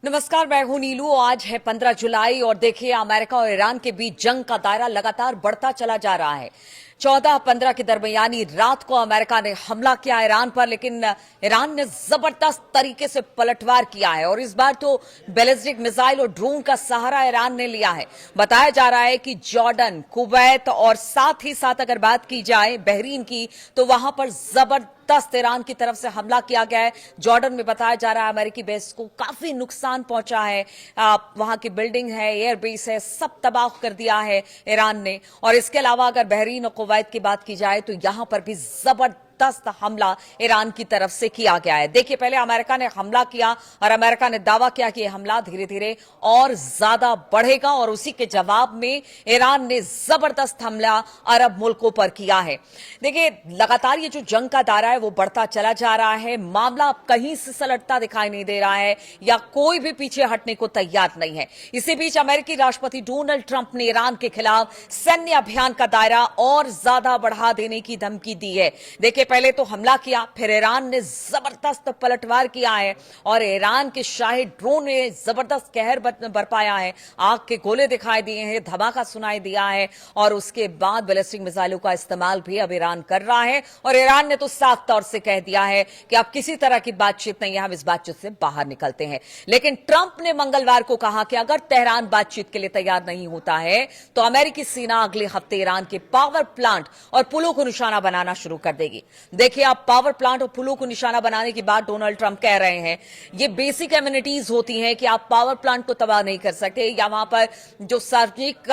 नमस्कार, मैं हूं नीलू। आज है 15 जुलाई और देखिए अमेरिका और ईरान के बीच जंग का दायरा लगातार बढ़ता चला जा रहा है। 14-15 के दरमियानी रात को अमेरिका ने हमला किया ईरान पर, लेकिन ईरान ने जबरदस्त तरीके से पलटवार किया है और इस बार तो बैलिस्टिक मिसाइल और ड्रोन का सहारा ईरान ने लिया है। बताया जा रहा है कि जॉर्डन, कुवैत और साथ ही साथ अगर बात की जाए बहरीन की, तो वहां पर जबरदस्त ईरान की तरफ से हमला किया गया है। जॉर्डन में बताया जा रहा है अमेरिकी बेस को काफी नुकसान पहुंचा है। वहां की बिल्डिंग है, एयरबेस है, सब तबाह कर दिया है ईरान ने। और इसके अलावा अगर बहरीन और कुवैत की बात की जाए तो यहां पर भी जबरदस्त हमला ईरान की तरफ से किया गया है। देखिए, पहले अमेरिका ने हमला किया और अमेरिका ने दावा किया कि यह हमला धीरे धीरे और ज्यादा बढ़ेगा और उसी के जवाब में ईरान ने जबरदस्त हमला अरब मुल्कों पर किया है। देखिए, लगातार ये जो जंग का दायरा है वो बढ़ता चला जा रहा है। मामला अब कहीं से सलटता दिखाई नहीं दे रहा है या कोई भी पीछे हटने को तैयार नहीं है। इसी बीच अमेरिकी राष्ट्रपति डोनाल्ड ट्रंप ने ईरान के खिलाफ सैन्य अभियान का दायरा और ज्यादा बढ़ा देने की धमकी दी है। देखिए, पहले तो हमला किया, फिर ईरान ने जबरदस्त पलटवार किया है और ईरान के शाही ड्रोन ने जबरदस्त कहर बरपाया है। आग के गोले दिखाई दिए हैं, धमाका सुनाई दिया है और उसके बाद बैलिस्टिक मिसाइलों का इस्तेमाल भी अब ईरान कर रहा है। और ईरान ने तो साफ तौर से कह दिया है कि अब किसी तरह की बातचीत नहीं है, हम इस बातचीत से बाहर निकलते हैं। लेकिन ट्रंप ने मंगलवार को कहा कि अगर तेहरान बातचीत के लिए तैयार नहीं होता है तो अमेरिकी सेना अगले हफ्ते ईरान के पावर प्लांट और पुलों को निशाना बनाना शुरू कर देगी। देखिए, आप पावर प्लांट और पुलों को निशाना बनाने की बात डोनाल्ड ट्रंप कह रहे हैं। ये बेसिक एमिनिटीज होती हैं कि आप पावर प्लांट को तबाह नहीं कर सकते या वहां पर जो सार्वजनिक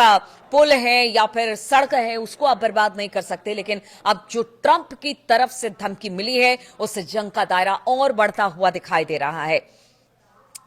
पुल है या फिर सड़क है उसको आप बर्बाद नहीं कर सकते। लेकिन अब जो ट्रंप की तरफ से धमकी मिली है उससे जंग का दायरा और बढ़ता हुआ दिखाई दे रहा है।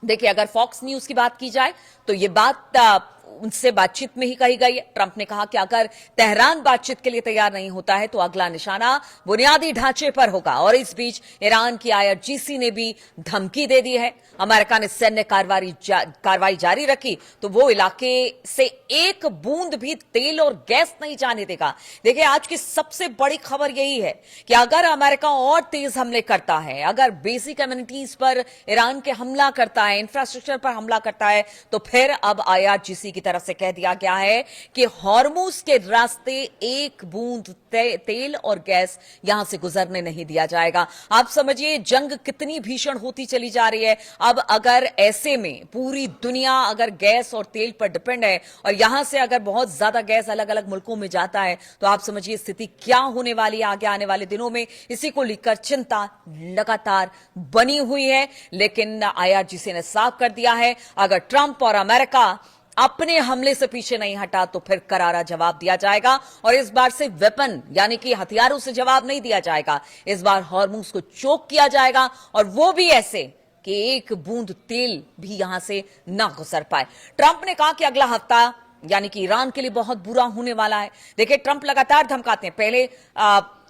देखिए, अगर फॉक्स न्यूज की बात की जाए तो ये बात उनसे बातचीत में ही कही गई है। ट्रंप ने कहा कि अगर तेहरान बातचीत के लिए तैयार नहीं होता है तो अगला निशाना बुनियादी ढांचे पर होगा। और इस बीच ईरान की आईआरजीसी ने भी धमकी दे दी है। अमेरिका ने सैन्य कार्रवाई जारी रखी तो वो इलाके से एक बूंद भी तेल और गैस नहीं जाने देगा। देखिए, आज की सबसे बड़ी खबर यही है कि अगर अमेरिका और तेज हमले करता है, अगर बेसिक कम्युनिटीज पर ईरान के हमला करता है, इंफ्रास्ट्रक्चर पर हमला करता है, तो फिर अब आईआरजीसी की तरफ से कह दिया गया है कि हॉर्मुज के रास्ते एक बूंद तेल और गैस यहां से गुजरने नहीं दिया जाएगा। आप समझिए जंग कितनी भीषण होती चली जा रही है। अब अगर ऐसे में पूरी दुनिया अगर गैस और तेल पर डिपेंड है और यहां से अगर बहुत ज्यादा गैस अलग अलग मुल्कों में जाता है तो आप समझिए स्थिति क्या होने वाली है आगे आने वाले दिनों में। इसी को लेकर चिंता लगातार बनी हुई है। लेकिन आईआरजीसी ने साफ कर दिया है अगर ट्रंप और अमेरिका अपने हमले से पीछे नहीं हटा तो फिर करारा जवाब दिया जाएगा। और इस बार से वेपन यानी कि हथियारों से जवाब नहीं दिया जाएगा। इस बार हॉर्मुज को चोक किया जाएगा और वो भी ऐसे कि एक बूंद तेल भी यहां से ना गुजर पाए। ट्रंप ने कहा कि अगला हफ्ता यानी कि ईरान के लिए बहुत बुरा होने वाला है। देखिए, ट्रंप लगातार धमकाते हैं। पहले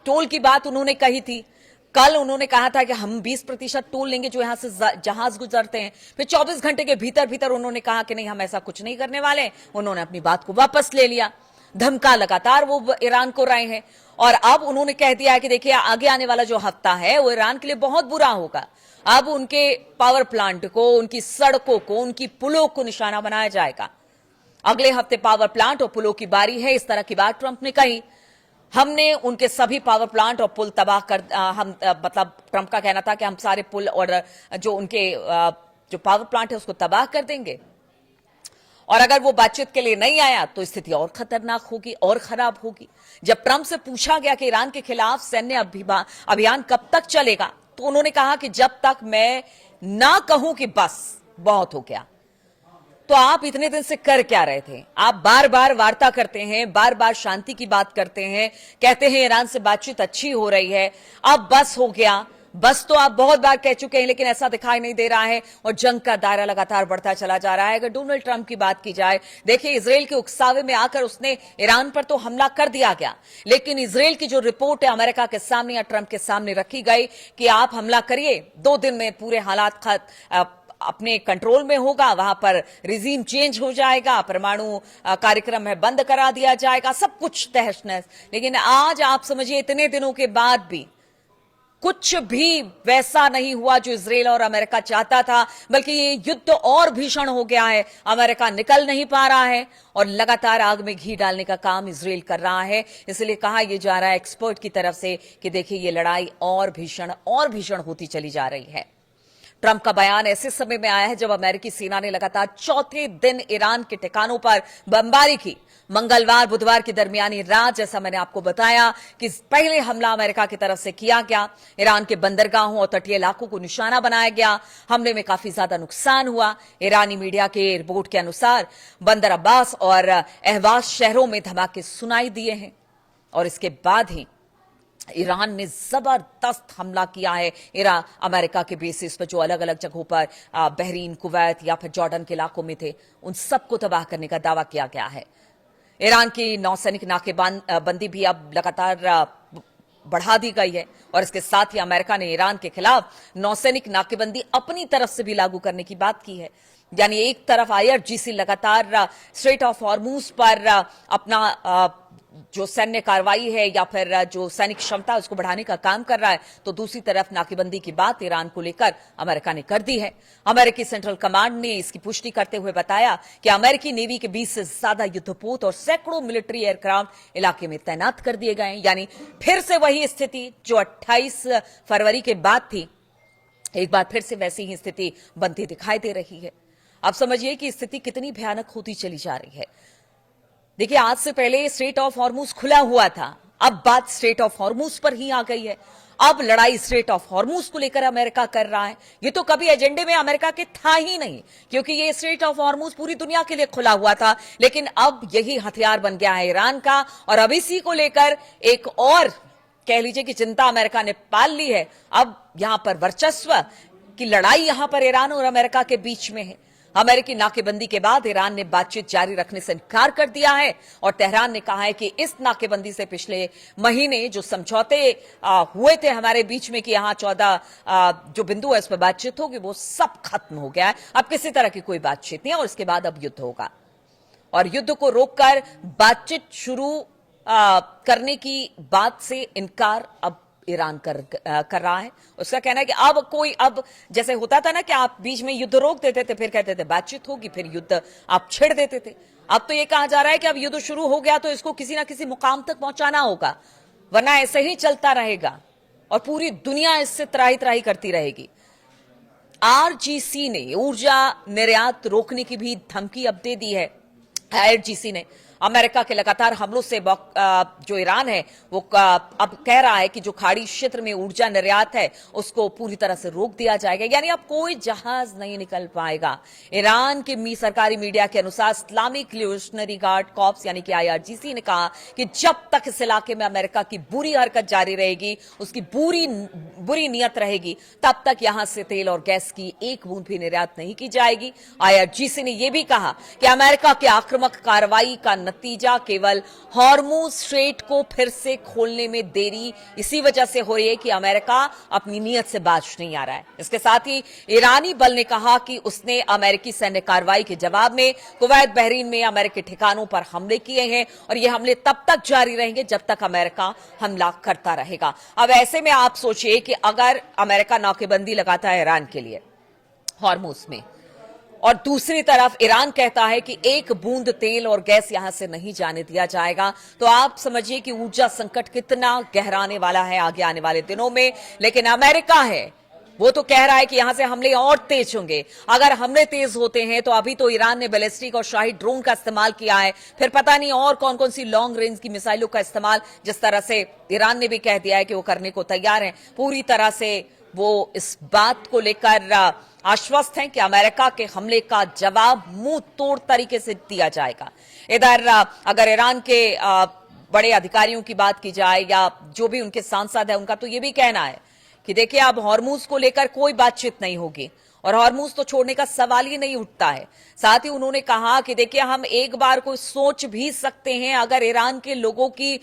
टोल की बात उन्होंने कही थी। कल उन्होंने कहा था कि हम 20% टोल लेंगे जो यहां से जहाज गुजरते हैं। फिर 24 घंटे के भीतर भीतर उन्होंने कहा कि नहीं, हम ऐसा कुछ नहीं करने वाले। उन्होंने अपनी बात को वापस ले लिया। धमका लगातार वो ईरान को रहे हैं और अब उन्होंने कह दिया है कि देखिए, आगे आने वाला जो हफ्ता है वो ईरान के लिए बहुत बुरा होगा। अब उनके पावर प्लांट को, उनकी सड़कों को, उनकी पुलों को निशाना बनाया जाएगा। अगले हफ्ते पावर प्लांट और पुलों की बारी है, इस तरह की बात ट्रंप ने कही। हमने उनके सभी पावर प्लांट और पुल तबाह कर मतलब ट्रंप का कहना था कि हम सारे पुल और जो उनके जो पावर प्लांट है उसको तबाह कर देंगे। और अगर वो बातचीत के लिए नहीं आया तो स्थिति और खतरनाक होगी और खराब होगी। जब ट्रंप से पूछा गया कि ईरान के खिलाफ सैन्य अभियान कब तक चलेगा तो उन्होंने कहा कि जब तक मैं ना कहूं कि बस बहुत हो गया। तो आप इतने दिन से कर क्या रहे थे? आप बार बार वार्ता करते हैं, बार बार शांति की बात करते हैं, कहते हैं ईरान से बातचीत अच्छी हो रही है, अब बस हो गया। बस तो आप बहुत बार कह चुके हैं लेकिन ऐसा दिखाई नहीं दे रहा है और जंग का दायरा लगातार बढ़ता चला जा रहा है। अगर डोनाल्ड ट्रंप की बात की जाए, देखिए, इजराइल के उकसावे में आकर उसने ईरान पर तो हमला कर दिया गया, लेकिन इजराइल की जो रिपोर्ट है अमेरिका के सामने या ट्रंप के सामने रखी गई कि आप हमला करिए, 2 दिन में पूरे हालात अपने कंट्रोल में होगा, वहां पर रिजीम चेंज हो जाएगा, परमाणु कार्यक्रम है बंद करा दिया जाएगा, सब कुछ तहस नहस। लेकिन आज आप समझिए इतने दिनों के बाद भी कुछ भी वैसा नहीं हुआ जो इजराइल और अमेरिका चाहता था, बल्कि ये युद्ध और भीषण हो गया है। अमेरिका निकल नहीं पा रहा है और लगातार आग में घी डालने का काम इजराइल कर रहा है। इसलिए कहा यह जा रहा है एक्सपर्ट की तरफ से कि देखिए ये लड़ाई और भीषण होती चली जा रही है। ट्रंप का बयान ऐसे समय में आया है जब अमेरिकी सेना ने लगातार चौथे दिन ईरान के ठिकानों पर बमबारी की। मंगलवार बुधवार की दरमियानी रात, जैसा मैंने आपको बताया कि पहले हमला अमेरिका की तरफ से किया गया। ईरान के बंदरगाहों और तटीय इलाकों को निशाना बनाया गया। हमले में काफी ज्यादा नुकसान हुआ। ईरानी मीडिया के रिपोर्ट के अनुसार बंदर अब्बास और अहवाज शहरों में धमाके सुनाई दिए हैं और इसके बाद ही ईरान ने जबरदस्त हमला किया है अमेरिका के बेसिस पर जो अलग अलग जगहों पर बहरीन, कुवैत या फिर जॉर्डन के इलाकों में थे, उन सबको तबाह करने का दावा किया गया है। ईरान की नौसैनिक नाकेबंदी भी अब लगातार बढ़ा दी गई है और इसके साथ ही अमेरिका ने ईरान के खिलाफ नौसैनिक नाकेबंदी अपनी तरफ से भी लागू करने की बात की है। यानी एक तरफ IRGC लगातार स्ट्रेट ऑफ हॉर्मूज पर अपना जो सैन्य कार्रवाई है या फिर जो सैनिक क्षमता उसको बढ़ाने का काम कर रहा है, तो दूसरी तरफ नाकेबंदी की बात ईरान को लेकर अमेरिका ने कर दी है। अमेरिकी सेंट्रल कमांड ने इसकी पुष्टि करते हुए बताया कि अमेरिकी नेवी के 20 से ज्यादा युद्धपोत और सैकड़ों मिलिट्री एयरक्राफ्ट इलाके में तैनात कर दिए गए हैं। यानी फिर से वही स्थिति जो 28 फरवरी के बाद थी, एक बार फिर से वैसी ही स्थिति बनती दिखाई दे रही है। अब समझिए कि स्थिति कितनी भयानक होती चली जा रही है। देखिए, आज से पहले स्ट्रेट ऑफ हॉर्मूज खुला हुआ था, अब बात स्ट्रेट ऑफ हॉर्मूज पर ही आ गई है। अब लड़ाई स्ट्रेट ऑफ हॉर्मूज को लेकर अमेरिका कर रहा है। ये तो कभी एजेंडे में अमेरिका के था ही नहीं, क्योंकि ये स्ट्रेट ऑफ हॉर्मूज पूरी दुनिया के लिए खुला हुआ था। लेकिन अब यही हथियार बन गया है ईरान का, और अब इसी को लेकर एक और कह लीजिए कि चिंता अमेरिका ने पाल ली है। अब यहां पर वर्चस्व की लड़ाई यहां पर ईरान और अमेरिका के बीच में है। अमेरिकी नाकेबंदी के बाद ईरान ने बातचीत जारी रखने से इनकार कर दिया है और तेहरान ने कहा है कि इस नाकेबंदी से पिछले महीने जो समझौते हुए थे हमारे बीच में कि यहां 14 जो बिंदु है उस पर बातचीत होगी, वो सब खत्म हो गया है। अब किसी तरह की कोई बातचीत नहीं है और इसके बाद अब युद्ध होगा। और युद्ध को रोककर बातचीत शुरू करने की बात से इनकार अब ईरान कर रहा है। उसका कहना है कि अब जैसे होता था ना कि आप बीच में युद्ध रोक देते थे, फिर कहते थे बातचीत होगी, फिर युद्ध आप छेड़ देते थे। अब तो ये कहा जा रहा है कि अब युद्ध शुरू हो गया तो इसको किसी ना किसी मुकाम तक पहुंचाना होगा, वरना ऐसे ही चलता रहेगा और पूरी दुनिया इससे त्राही त्राही करती रहेगी। IRGC ने ऊर्जा निर्यात रोकने की भी धमकी अब दे दी है। IRGC ने अमेरिका के लगातार हमलों से जो ईरान है वो अब कह रहा है कि जो खाड़ी क्षेत्र में ऊर्जा निर्यात है उसको पूरी तरह से रोक दिया जाएगा। यानी अब कोई जहाज नहीं निकल पाएगा। ईरान के सरकारी मीडिया के अनुसार इस्लामिक रिवोल्यूशनरी गार्ड कॉर्प्स यानी कि IRGC ने कहा कि जब तक इस इलाके में अमेरिका की बुरी हरकत जारी रहेगी, उसकी बुरी नीयत रहेगी, तब तक यहां से तेल और गैस की एक बूंद भी निर्यात नहीं की जाएगी। IRGC ने यह भी कहा कि अमेरिका की आक्रामक कार्रवाई का नतीजा केवल हॉर्मूज स्ट्रेट को फिर से खोलने में देरी इसी वजह से हो रही है कि अमेरिका अपनी नीयत से बाज नहीं आ रहा है। इसके साथ ही ईरानी बल ने कहा कि उसने अमेरिकी सैन्य कार्रवाई के जवाब में कुवैत, बहरीन में अमेरिकी ठिकानों पर हमले किए हैं और ये हमले तब तक जारी रहेंगे जब तक अमेरिका हमला करता रहेगा। अब ऐसे में आप सोचिए कि अगर अमेरिका नाकेबंदी लगाता है ईरान के लिए हॉर्मूज में, और दूसरी तरफ ईरान कहता है कि एक बूंद तेल और गैस यहां से नहीं जाने दिया जाएगा, तो आप समझिए कि ऊर्जा संकट कितना गहराने वाला है आगे आने वाले दिनों में। लेकिन अमेरिका है वो तो कह रहा है कि यहां से हमले और तेज होंगे। अगर हमले तेज होते हैं तो अभी तो ईरान ने बैलिस्टिक और शाही ड्रोन का इस्तेमाल किया है, फिर पता नहीं और कौन कौन सी लॉन्ग रेंज की मिसाइलों का इस्तेमाल, जिस तरह से ईरान ने भी कह दिया है कि वो करने को तैयार है। पूरी तरह से वो इस बात को लेकर आश्वस्त हैं कि अमेरिका के हमले का जवाब मुंह तोड़ तरीके से दिया जाएगा। इधर अगर ईरान के बड़े अधिकारियों की बात की जाए या जो भी उनके सांसद है, उनका तो ये भी कहना है कि देखिए अब हॉर्मूज को लेकर कोई बातचीत नहीं होगी और हॉर्मूज तो छोड़ने का सवाल ही नहीं उठता है। साथ ही उन्होंने कहा कि देखिए हम एक बार कोई सोच भी सकते हैं अगर ईरान के लोगों की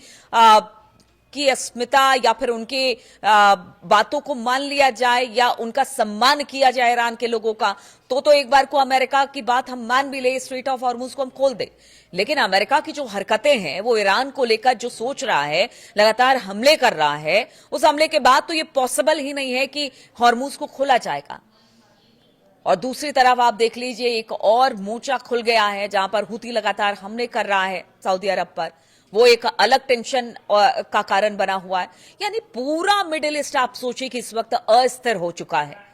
की अस्मिता या फिर उनके बातों को मान लिया जाए या उनका सम्मान किया जाए ईरान के लोगों का, तो एक बार को अमेरिका की बात हम मान भी ले, स्ट्रेट ऑफ हॉर्मुज को हम खोल दे। लेकिन अमेरिका की जो हरकतें हैं, वो ईरान को लेकर जो सोच रहा है, लगातार हमले कर रहा है, उस हमले के बाद तो ये पॉसिबल ही नहीं है कि हॉर्मुज को खोला जाएगा। और दूसरी तरफ आप देख लीजिए, एक और मोर्चा खुल गया है जहां पर हुती लगातार हमले कर रहा है सऊदी अरब पर। वो एक अलग टेंशन का कारण बना हुआ है। यानी पूरा मिडिल ईस्ट आप सोचिए कि इस वक्त अस्थिर हो चुका है।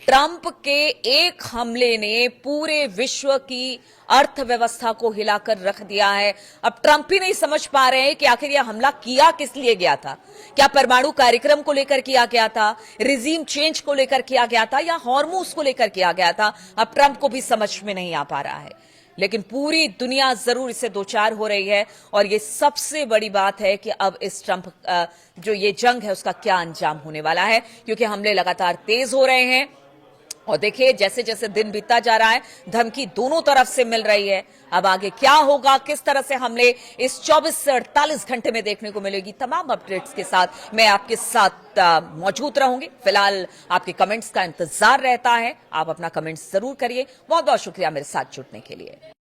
ट्रंप के एक हमले ने पूरे विश्व की अर्थव्यवस्था को हिलाकर रख दिया है। अब ट्रंप ही नहीं समझ पा रहे हैं कि आखिर यह हमला किया किस लिए गया था। क्या परमाणु कार्यक्रम को लेकर किया गया था, रिजीम चेंज को लेकर किया गया था, या हॉर्मूज को लेकर किया गया था? अब ट्रंप को भी समझ में नहीं आ पा रहा है। लेकिन पूरी दुनिया जरूर इससे दो चार हो रही है। और ये सबसे बड़ी बात है कि अब इस ट्रंप जो ये जंग है उसका क्या अंजाम होने वाला है, क्योंकि हमले लगातार तेज हो रहे हैं। और देखिए, जैसे जैसे दिन बीतता जा रहा है, धमकी दोनों तरफ से मिल रही है। अब आगे क्या होगा, किस तरह से हमले इस 24 से 48 घंटे में देखने को मिलेगी, तमाम अपडेट्स के साथ मैं आपके साथ मौजूद रहूंगी। फिलहाल आपके कमेंट्स का इंतजार रहता है। आप अपना कमेंट्स जरूर करिए। बहुत बहुत शुक्रिया मेरे साथ जुड़ने के लिए।